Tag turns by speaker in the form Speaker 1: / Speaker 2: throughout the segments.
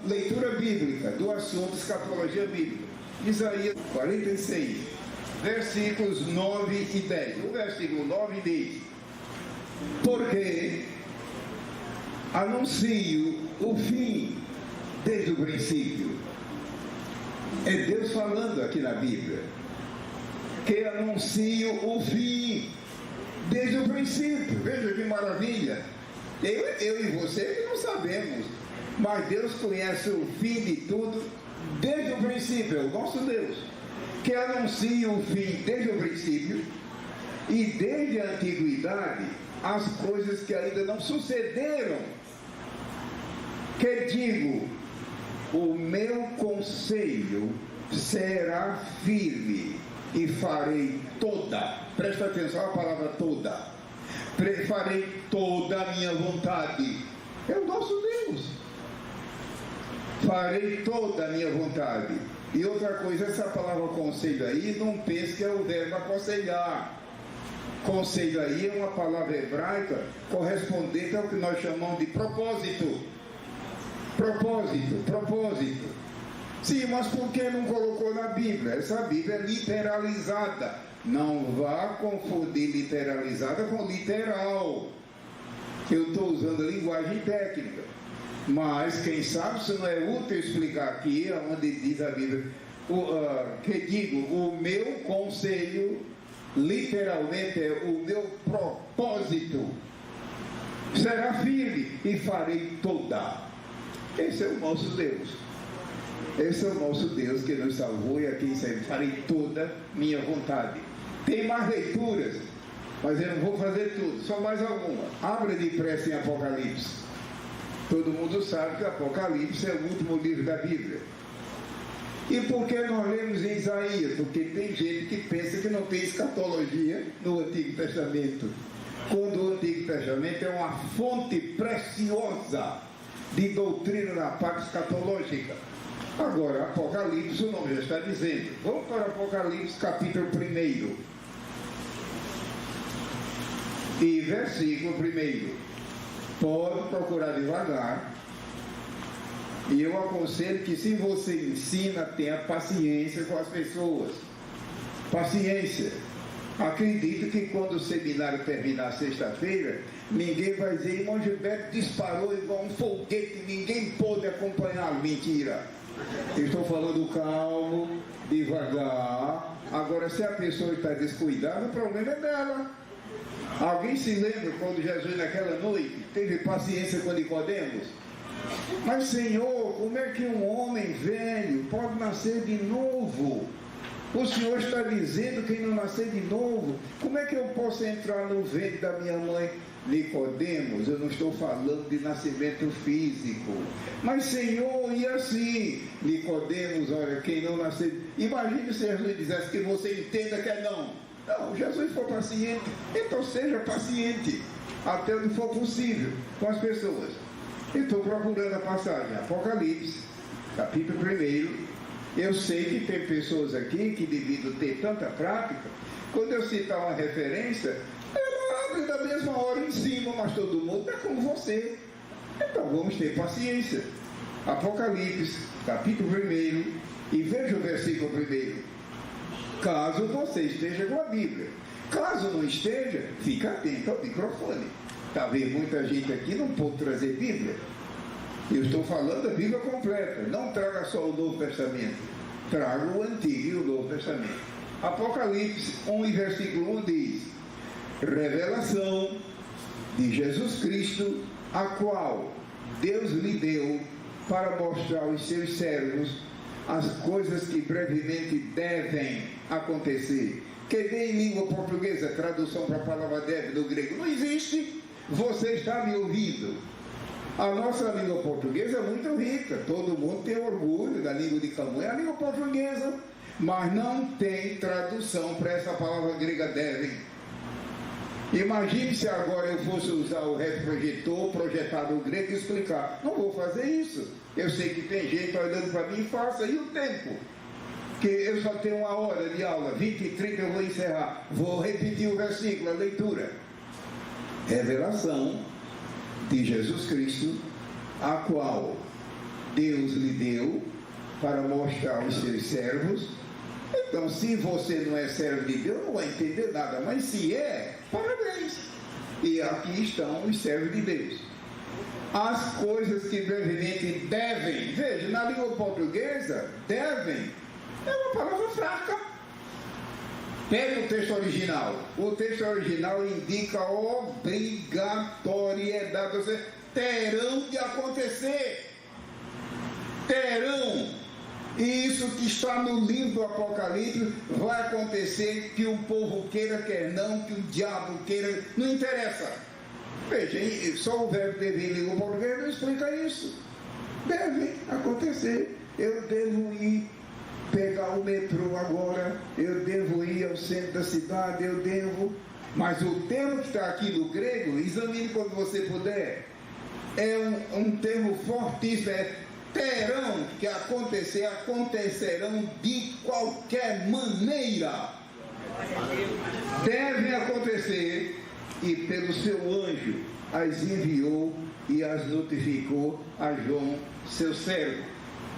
Speaker 1: leitura bíblica do assunto escatologia bíblica. Isaías 46, versículos 9 e 10. O versículo 9 diz: porque anuncio o fim desde o princípio. É Deus falando aqui na Bíblia, que anuncio o fim desde o princípio. Veja que maravilha. Eu e você que não sabemos, mas Deus conhece o fim de tudo desde o princípio. É o nosso Deus que anuncia o fim desde o princípio e desde a antiguidade as coisas que ainda não sucederam. Que digo, o meu conselho será firme e farei toda, presta atenção à palavra toda, farei toda a minha vontade. É o nosso Deus. Farei toda a minha vontade. E outra coisa, essa palavra conselho aí, não pense que é o verbo aconselhar. Conselho aí é uma palavra hebraica correspondente ao que nós chamamos de propósito. Propósito. Sim, mas por que não colocou na Bíblia? Essa Bíblia é literalizada. Não vá confundir literalizada com literal. Eu estou usando a linguagem técnica. Mas, quem sabe, se não é útil explicar aqui, onde diz a Bíblia, que digo, o meu conselho, literalmente é o meu propósito, será firme e farei toda. Esse é o nosso Deus. Esse é o nosso Deus que nos salvou e aqui sempre farei toda minha vontade. Tem mais leituras, mas eu não vou fazer tudo, só mais alguma. Abra depressa em Apocalipse. Todo mundo sabe que Apocalipse é o último livro da Bíblia. E por que nós lemos em Isaías? Porque tem gente que pensa que não tem escatologia no Antigo Testamento. Quando o Antigo Testamento é uma fonte preciosa de doutrina na parte escatológica. Agora, Apocalipse, o nome já está dizendo. Vamos para Apocalipse, capítulo 1. E versículo 1. Pode procurar devagar. E eu aconselho que, se você ensina, tenha paciência com as pessoas. Paciência. Acredito que quando o seminário terminar sexta-feira, ninguém vai dizer: irmão Gilberto disparou igual um foguete, ninguém pôde acompanhar. Mentira. Eu estou falando calmo, devagar. Agora, se a pessoa está descuidada, o problema é dela. Alguém se lembra quando Jesus naquela noite teve paciência com Nicodemos? Mas, Senhor, como é que um homem velho pode nascer de novo? O Senhor está dizendo que não nascer de novo. Como é que eu posso entrar no ventre da minha mãe? Nicodemos, eu não estou falando de nascimento físico. Mas, Senhor, e assim? Nicodemos, olha, quem não nascer... Imagine se Jesus dissesse que você entenda que é não. Não, Jesus foi paciente, então seja paciente, até onde for possível, com as pessoas. Estou procurando a passagem, Apocalipse, capítulo 1. Eu sei que tem pessoas aqui que, devido ter tanta prática, quando eu citar uma referência, ela abre da mesma hora em cima, mas todo mundo está como você. Então vamos ter paciência. Apocalipse, capítulo 1, e veja o versículo 1. Caso você esteja com a Bíblia. Caso não esteja, fica atento ao microfone. Está vendo muita gente aqui não pode trazer Bíblia. Eu estou falando da Bíblia completa. Não traga só o Novo Testamento. Traga o Antigo e o Novo Testamento. Apocalipse 1 e versículo 1 diz: revelação de Jesus Cristo, a qual Deus lhe deu para mostrar aos seus servos as coisas que brevemente devem acontecer. Que tem em língua portuguesa tradução para a palavra deve do grego? Não existe. Você está me ouvindo? A nossa língua portuguesa é muito rica. Todo mundo tem orgulho da língua de Camões, é a língua portuguesa. Mas não tem tradução para essa palavra grega devem. Imagine se agora eu fosse usar o retroprojetor, projetar no grego e explicar. Não vou fazer isso. Eu sei que tem gente olhando para mim, faça. E o tempo? Que eu só tenho 1 hora de aula, 20 e 30 eu vou encerrar. Vou repetir o versículo, a leitura. Revelação de Jesus Cristo, a qual Deus lhe deu para mostrar aos seus servos. Então, se você não é servo de Deus, não vai entender nada, mas se é, parabéns. E aqui estão os servos de Deus. As coisas que brevemente devem, veja, na língua portuguesa, devem é uma palavra fraca. Pega o texto original. O texto original indica obrigatoriedade, ou seja, terão de acontecer. Terão. E isso que está no livro do Apocalipse vai acontecer, que o povo queira, quer não, que o diabo queira, não interessa. Veja, só o verbo dever em língua portuguesa não explica isso. Deve acontecer. Eu devo ir pegar o metrô agora, eu devo ir ao centro da cidade, eu devo... Mas o termo que está aqui no grego, examine quando você puder, é um termo fortíssimo, terão que acontecer, acontecerão de qualquer maneira. Devem acontecer, e pelo seu anjo as enviou e as notificou a João, seu servo.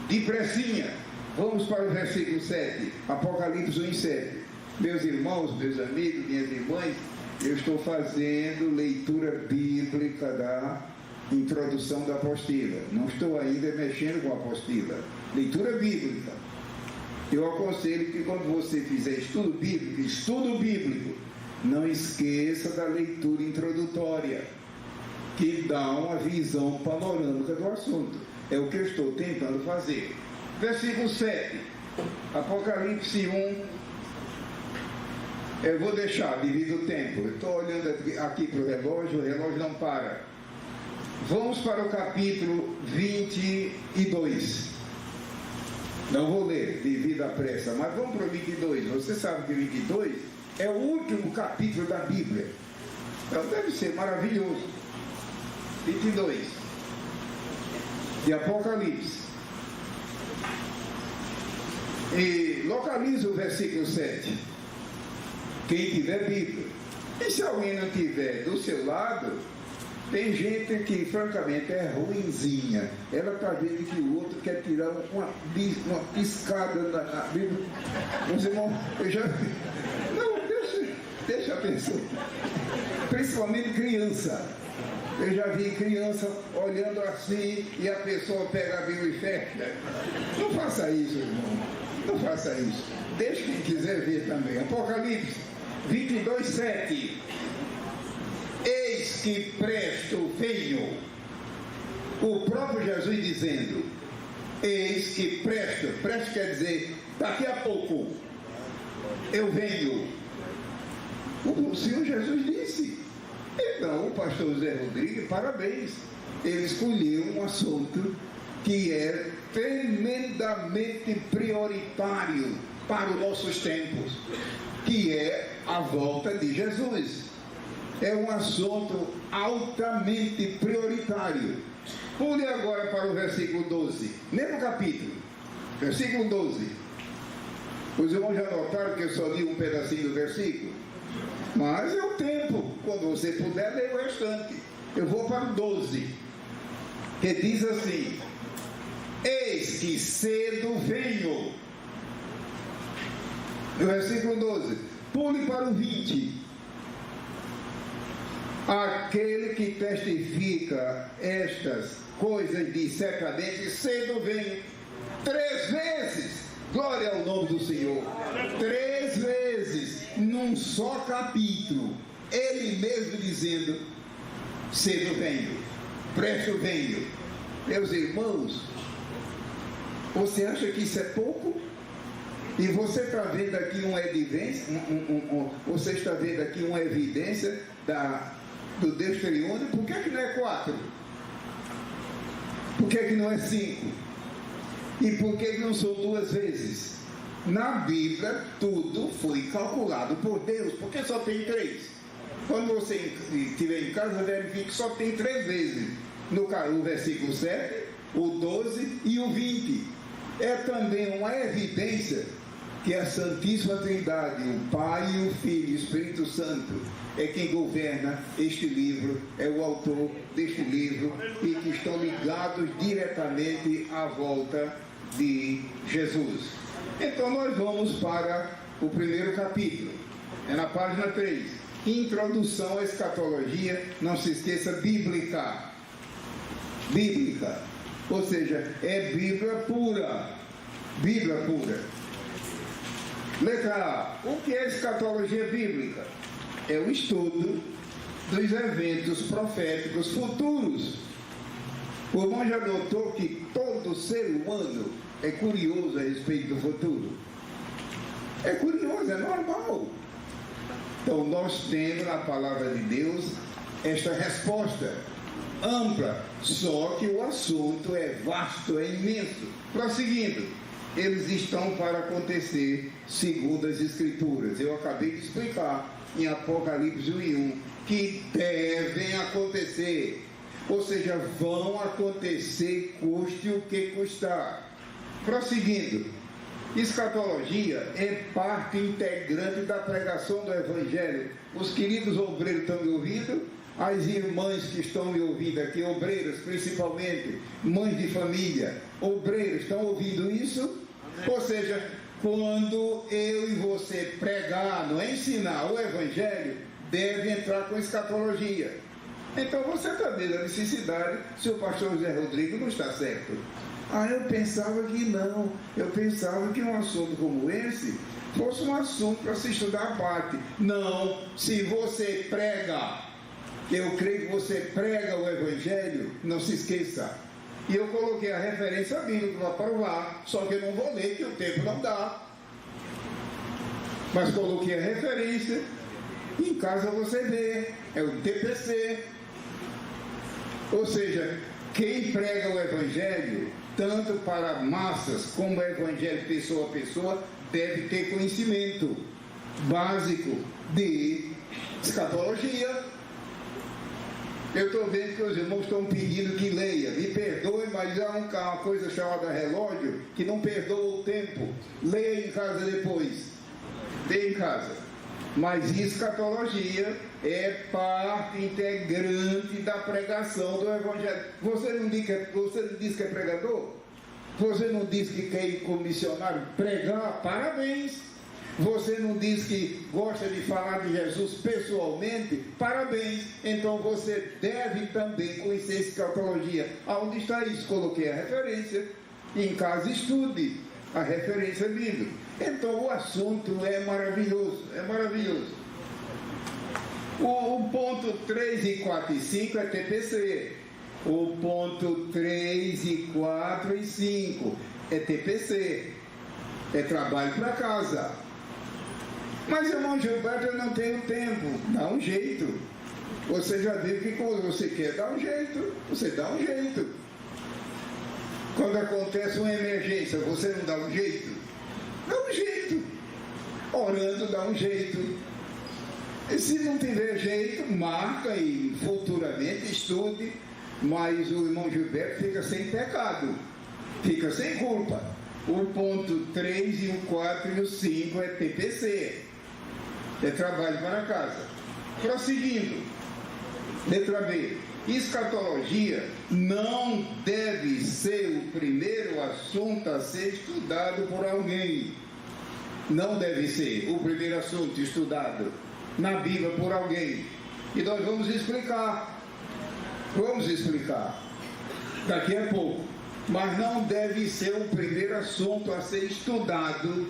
Speaker 1: Depressinha, vamos para o versículo 7, Apocalipse 1:7. Meus irmãos, meus amigos, minhas irmãs, eu estou fazendo leitura bíblica da introdução da apostila. Não estou ainda mexendo com a apostila. Leitura bíblica. Eu aconselho que quando você fizer estudo bíblico, não esqueça da leitura introdutória, que dá uma visão panorâmica do assunto. É o que eu estou tentando fazer. Versículo 7, Apocalipse 1. Eu vou deixar devido ao tempo. Eu estou olhando aqui para o relógio não para. Vamos para o capítulo 22. Não vou ler devido à pressa, mas vamos para o 22. Você sabe que 22 é o último capítulo da Bíblia. Então deve ser maravilhoso. 22 de Apocalipse. E localiza o versículo 7. Quem tiver Bíblia. E se alguém não tiver do seu lado, tem gente que francamente é ruinzinha. Ela está vendo que o outro quer tirar uma piscada na Bíblia. Meus irmãos, eu já... Não, deixa a pessoa. Principalmente criança. Eu já vi criança olhando assim e a pessoa pega a Bíblia e fecha. Não faça isso, irmão. Não faça isso. Deixa quem quiser ver também. Apocalipse 22:7. Eis que presto venho. O próprio Jesus dizendo, eis que presto quer dizer, daqui a pouco eu venho. O Senhor Jesus disse. Então, o pastor José Rodrigues, parabéns, ele escolheu um assunto que é tremendamente prioritário para os nossos tempos, que é a volta de Jesus. É um assunto altamente prioritário. Pule agora para o versículo 12, mesmo capítulo, versículo 12. Os irmãos já notaram que eu só li um pedacinho do versículo? Mas é o tempo, quando você puder ler o restante. Eu vou para o 12, que diz assim: eis que cedo venho. No versículo 12, pule para o 20. Aquele que testifica estas coisas diz certamente, cedo venho. 3 vezes, glória ao nome do Senhor. 3 vezes, num só capítulo, ele mesmo dizendo, cedo venho, presto venho. Meus irmãos, você acha que isso é pouco? E você está vendo aqui uma evidência, você está vendo aqui uma evidência do Deus triuno. Por que não é 4? Por que não é 5? E por que não são 2 vezes? Na Bíblia, tudo foi calculado por Deus, porque só tem 3. Quando você estiver em casa, verifique que só tem 3 vezes. No versículo 7, o 12 e o 20. É também uma evidência que a Santíssima Trindade, o Pai, o Filho e o Espírito Santo, é quem governa este livro, é o autor deste livro, e que estão ligados diretamente à volta de Jesus. Então nós vamos para o primeiro capítulo, é na página 3, Introdução à Escatologia, não se esqueça, bíblica, ou seja, é Bíblia pura. Letra A, o que é escatologia bíblica? É o estudo dos eventos proféticos futuros. O irmão já notou que todo ser humano é curioso a respeito do futuro? É curioso, é normal. Então nós temos na palavra de Deus esta resposta ampla, só que o assunto é vasto, é imenso. Prosseguindo, eles estão para acontecer segundo as Escrituras. Eu acabei de explicar em Apocalipse 1 que devem acontecer, ou seja, vão acontecer, custe o que custar. Prosseguindo, escatologia é parte integrante da pregação do Evangelho. Os queridos obreiros estão me ouvindo? As irmãs que estão me ouvindo aqui, obreiras principalmente, mães de família, obreiros, estão ouvindo isso? Ou seja, quando eu e você pregar, não é ensinar o Evangelho, deve entrar com escatologia. Então você está vendo a necessidade, se o pastor José Rodrigo não está certo. Eu pensava que não, eu pensava que um assunto como esse fosse um assunto para se estudar à parte. Não, se você prega, eu creio que você prega o Evangelho, não se esqueça. E eu coloquei a referência bíblica para provar, só que eu não vou ler, que o tempo não dá. Mas coloquei a referência, e em casa você vê, é o TPC. Ou seja, quem prega o Evangelho, tanto para massas como o Evangelho pessoa a pessoa, deve ter conhecimento básico de escatologia. Eu estou vendo que os irmãos estão pedindo que leia. Me perdoe, mas há uma coisa chamada relógio que não perdoa o tempo. Leia em casa depois. Leia em casa. Mas escatologia é parte integrante da pregação do Evangelho. Você não diz que é pregador? Você não diz que quer ir como missionário pregar? Parabéns! Você não diz que gosta de falar de Jesus pessoalmente? Parabéns! Então você deve também conhecer escatologia. Aonde está isso? Coloquei a referência. Em casa estude a referência bíblica. Então o assunto é maravilhoso, é maravilhoso. O ponto 3 e 4 e 5 é TPC. O ponto 3 e 4 e 5 é TPC. É trabalho para casa. Mas, irmão Gilberto, eu não tenho tempo. Dá um jeito. Você já viu que quando você quer dar um jeito, você dá um jeito. Quando acontece uma emergência, você não dá um jeito? Dá um jeito. Orando, dá um jeito. E se não tiver jeito, marca e futuramente estude. Mas o irmão Gilberto fica sem pecado. Fica sem culpa. O ponto 3 e o 4 e o 5 é TPC. É trabalho para casa. Prosseguindo. Letra B. Escatologia não deve ser o primeiro assunto a ser estudado por alguém. Não deve ser o primeiro assunto estudado na Bíblia por alguém. E nós vamos explicar. Vamos explicar daqui a pouco. Mas não deve ser o primeiro assunto a ser estudado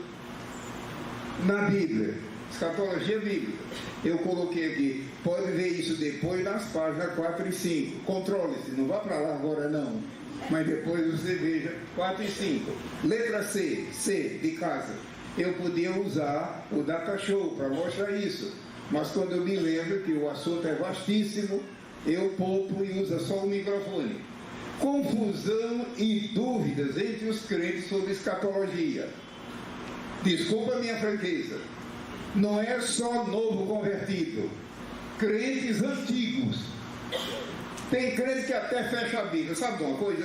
Speaker 1: na Bíblia. Escatologia bíblica. Eu coloquei aqui. Pode ver isso depois nas páginas 4 e 5. Controle-se. Não vá para lá agora não. Mas depois você veja 4 e 5. Letra C. C de casa. Eu podia usar o Data Show para mostrar isso. Mas quando eu me lembro que o assunto é vastíssimo, eu poupo e uso só o microfone. Confusão e dúvidas entre os crentes sobre escatologia. Desculpa a minha franqueza. Não é só novo convertido. Crentes antigos. Tem crente que até fecha a Bíblia. Sabe uma coisa?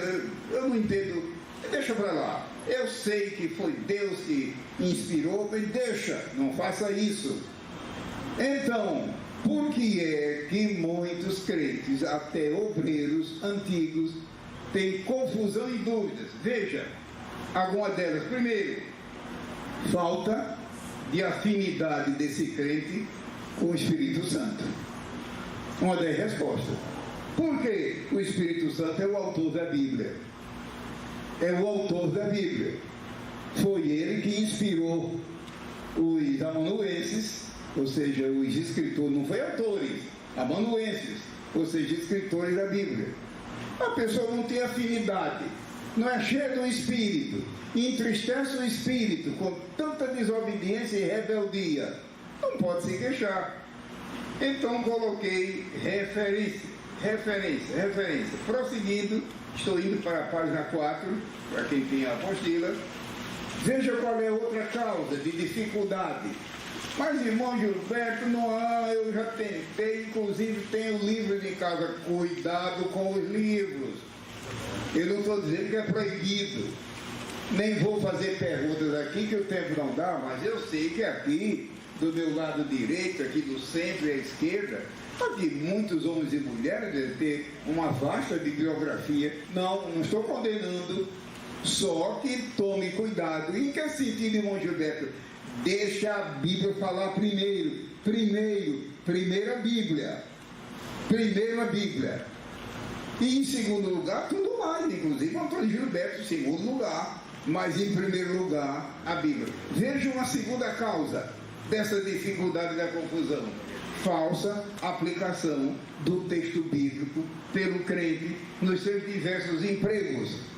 Speaker 1: Eu não entendo. Deixa para lá. Eu sei que foi Deus que inspirou, mas deixa. Não faça isso. Então, Por que é que muitos crentes, até obreiros antigos, têm confusão e dúvidas? Veja, alguma delas. Primeiro, falta de afinidade desse crente com o Espírito Santo. Uma das respostas. Por quê? O Espírito Santo é o autor da Bíblia. É o autor da Bíblia. Foi ele que inspirou os amanuenses, ou seja, os escritores, não foi autores, amanuenses, ou seja, escritores da Bíblia. A pessoa não tem afinidade, não é cheia do Espírito, entristece o Espírito com tanta desobediência e rebeldia, não pode se queixar. Então coloquei referência. Prosseguindo, estou indo para a página 4, para quem tem a apostila. Veja qual é outra causa de dificuldade. Mas, irmão Gilberto, eu já tentei, inclusive tenho livros em casa. Cuidado com os livros. Eu não estou dizendo que é proibido. Nem vou fazer perguntas aqui, que o tempo não dá, mas eu sei que aqui, do meu lado direito, aqui do centro e à esquerda, aqui muitos homens e mulheres devem ter uma vasta bibliografia. Não estou condenando, só que tome cuidado. Em que sentido, irmão Gilberto? Deixa a Bíblia falar primeiro. Primeira Bíblia. E em segundo lugar, tudo mais, inclusive Antônio Gilberto, em segundo lugar, mas em primeiro lugar, a Bíblia. Veja uma segunda causa dessa dificuldade da confusão: falsa aplicação do texto bíblico pelo crente nos seus diversos empregos.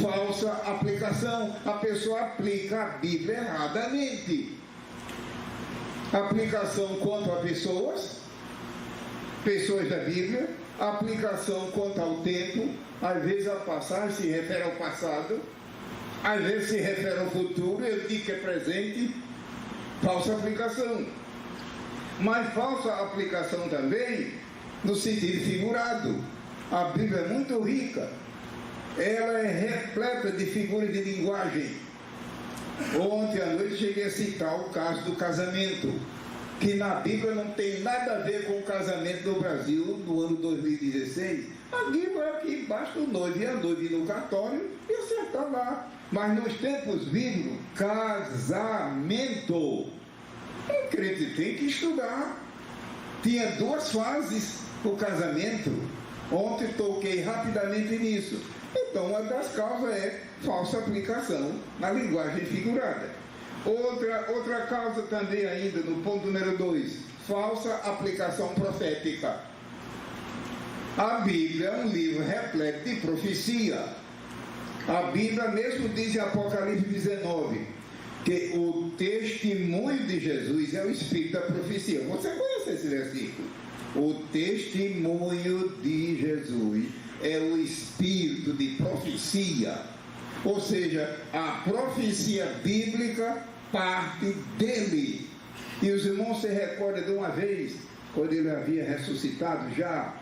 Speaker 1: Falsa aplicação, a pessoa aplica a Bíblia erradamente. Aplicação quanto a pessoas da Bíblia, aplicação quanto ao tempo, às vezes a passagem se refere ao passado, às vezes se refere ao futuro, eu digo que é presente. Falsa aplicação. Mas falsa aplicação também no sentido figurado. A Bíblia é muito rica, ela é repleta de figuras de linguagem. Ontem à noite cheguei a citar o caso do casamento, que na Bíblia não tem nada a ver com o casamento do Brasil no ano 2016. A Bíblia é que basta o noivo e a noiva ir no cartório e acertar lá. Mas nos tempos bíblicos, casamento, um crente tem que estudar. Tinha duas fases o casamento. Ontem toquei rapidamente nisso. Então, uma das causas é falsa aplicação na linguagem figurada. Outra causa também ainda, no ponto número 2, falsa aplicação profética. A Bíblia é um livro repleto de profecia. A Bíblia mesmo diz em Apocalipse 19 que o testemunho de Jesus é o espírito da profecia. Você conhece esse versículo? O testemunho de Jesus é o espírito de profecia. Ou seja, a profecia bíblica parte dele. E os irmãos se recordam de uma vez, quando ele havia ressuscitado já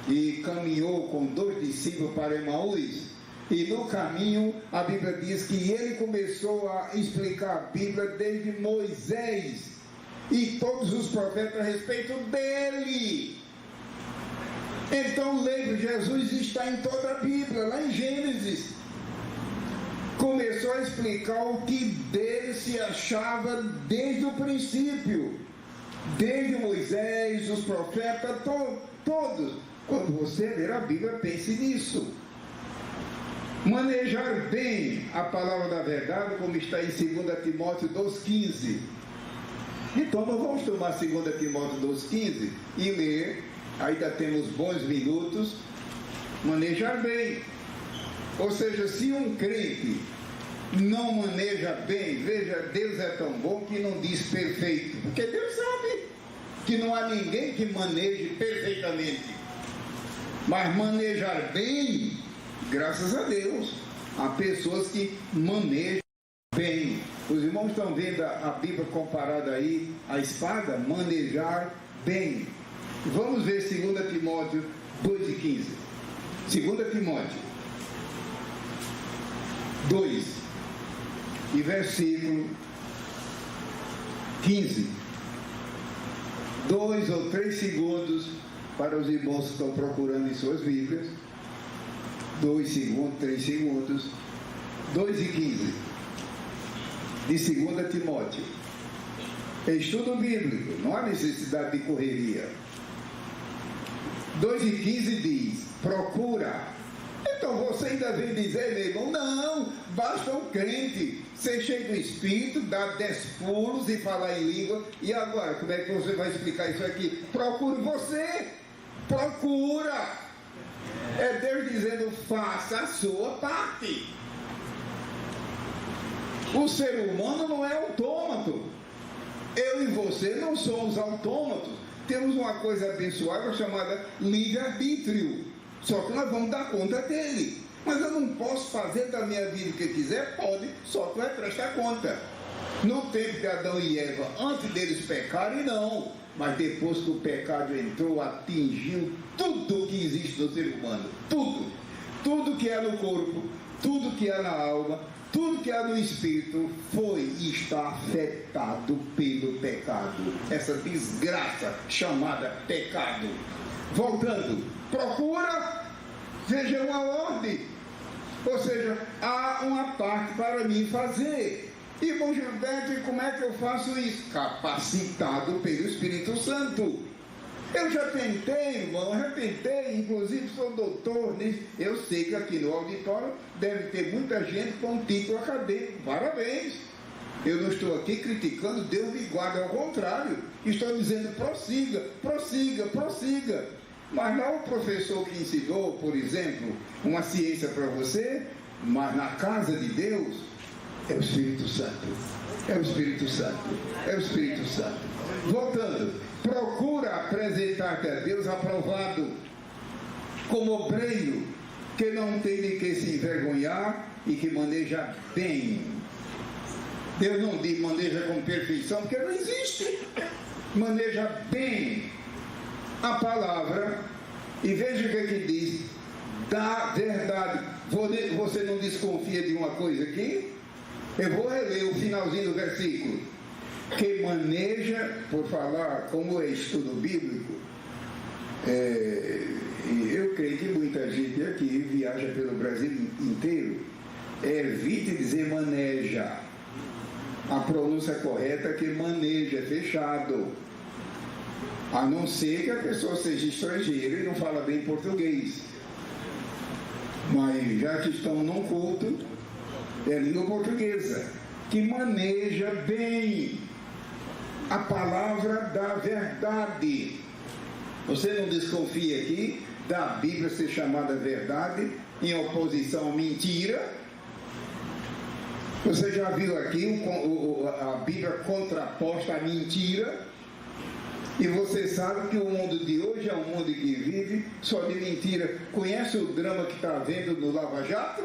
Speaker 1: e caminhou com 2 discípulos para Emaús. E no caminho, a Bíblia diz que ele começou a explicar a Bíblia desde Moisés e todos os profetas a respeito dele. Então, lembre, Jesus está em toda a Bíblia, lá em Gênesis. Começou a explicar o que dele se achava desde o princípio. Desde Moisés, os profetas, todos. Quando você ler a Bíblia, pense nisso. Manejar bem a palavra da verdade, como está em 2 Timóteo 2,15. Então, nós vamos tomar 2 Timóteo 2,15 e ler. Ainda temos bons minutos. Manejar bem. Ou seja, se um crente não maneja bem, veja, Deus é tão bom que não diz perfeito, porque Deus sabe que não há ninguém que maneje perfeitamente. Mas manejar bem, graças a Deus, há pessoas que manejam bem. Os irmãos estão vendo a Bíblia comparada aí à espada, manejar bem. Vamos ver 2 Timóteo 2,15. 2 Timóteo 2 e versículo 15. 2 ou 3 segundos para os irmãos que estão procurando em suas Bíblias. 2 segundos, 3 segundos. 2:15 de 2 Timóteo. É estudo bíblico, não há necessidade de correria. 2:15 diz: procura. Então você ainda vem dizer, meu irmão, não, basta um crente ser cheio do Espírito, dar 10 pulos e falar em língua. E agora, como é que você vai explicar isso aqui? Procure você, procura. É Deus dizendo, faça a sua parte. O ser humano não é autômato. Eu e você não somos autômatos. Temos uma coisa abençoada chamada livre-arbítrio. Só que nós vamos dar conta dele. Mas eu não posso fazer da minha vida o que quiser? Pode, só que vai prestar conta. No tempo de Adão e Eva, antes deles pecarem, não. Mas depois que o pecado entrou, atingiu tudo que existe no ser humano. Tudo. Tudo que é no corpo, tudo que é na alma, tudo que é no espírito, foi e está afetado pelo pecado. Essa desgraça chamada pecado. Voltando, procura, veja uma ordem. Ou seja, há uma parte para mim fazer. Irmão Gilberto, e como é que eu faço isso? Capacitado pelo Espírito Santo. Eu já tentei, irmão, inclusive sou doutor nisso. Eu sei que aqui no auditório deve ter muita gente com título acadêmico. Parabéns! Eu não estou aqui criticando, Deus me guarda, ao contrário. Estou dizendo, prossiga, prossiga, prossiga. Mas não o professor que ensinou, por exemplo, uma ciência para você, mas na casa de Deus, é o Espírito Santo. É o Espírito Santo. É o Espírito Santo. Voltando, procura apresentar-te a Deus aprovado, como obreiro, que não tem de que se envergonhar e que maneja bem. Deus não diz maneja com perfeição, porque não existe. Maneja bem a palavra, e veja o que diz, da verdade. Você não desconfia de uma coisa aqui? Eu vou reler o finalzinho do versículo. Que maneja, por falar como é estudo bíblico, eu creio que muita gente aqui viaja pelo Brasil inteiro. Evite dizer maneja. A pronúncia correta é que maneja, é fechado. A não ser que a pessoa seja estrangeira e não fala bem português. Mas já que estão num culto, é língua portuguesa, que maneja bem a palavra da verdade. Você não desconfia aqui da Bíblia ser chamada verdade em oposição à mentira? Você já viu aqui a Bíblia contraposta à mentira? E você sabe que o mundo de hoje é um mundo que vive só de mentira. Conhece o drama que está havendo no Lava Jato?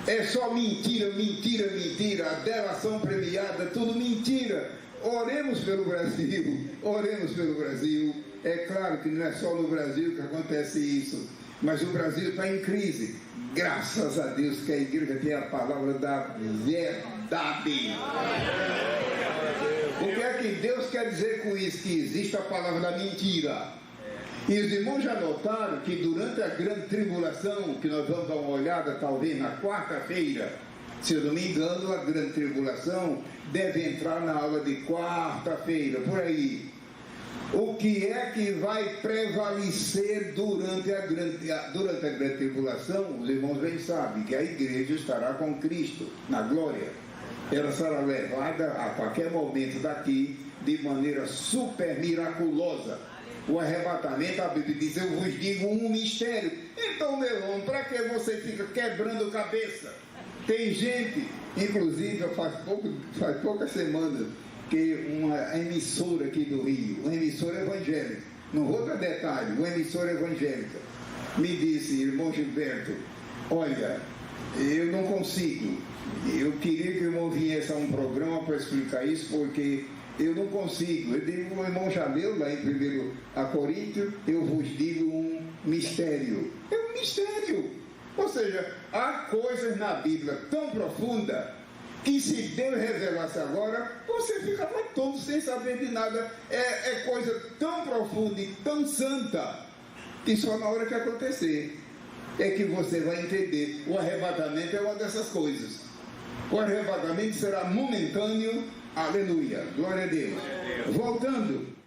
Speaker 1: É só mentira, mentira, mentira. A delação premiada, tudo mentira. Oremos pelo Brasil, oremos pelo Brasil. É claro que não é só no Brasil que acontece isso, mas o Brasil está em crise. Graças a Deus que a igreja tem a palavra da verdade. O que é que Deus quer dizer com isso? Que existe a palavra da mentira. E os irmãos já notaram que durante a grande tribulação, que nós vamos dar uma olhada talvez na quarta-feira, se eu não me engano, a grande tribulação deve entrar na aula de quarta-feira, por aí. O que é que vai prevalecer durante a grande tribulação? Os irmãos bem sabem que a igreja estará com Cristo na glória. Ela será levada a qualquer momento daqui de maneira super miraculosa. O arrebatamento, a Bíblia diz, eu vos digo um mistério. Então, meu irmão, para que você fica quebrando cabeça? Tem gente, inclusive, faz poucas semanas, que uma emissora aqui do Rio, uma emissora evangélica, não vou dar detalhe, uma emissora evangélica, me disse, irmão Gilberto, olha, eu não consigo, eu queria que o irmão viesse a um programa para explicar isso, porque eu não consigo. Eu digo, o irmão já leu lá em 1 Coríntios, eu vos digo um mistério. É um mistério. Ou seja, há coisas na Bíblia tão profundas E se Deus revelasse agora, você ficava todo sem saber de nada. É coisa tão profunda e tão santa, que só na hora que acontecer é que você vai entender. O arrebatamento é uma dessas coisas. O arrebatamento será momentâneo. Aleluia, glória a Deus. Voltando.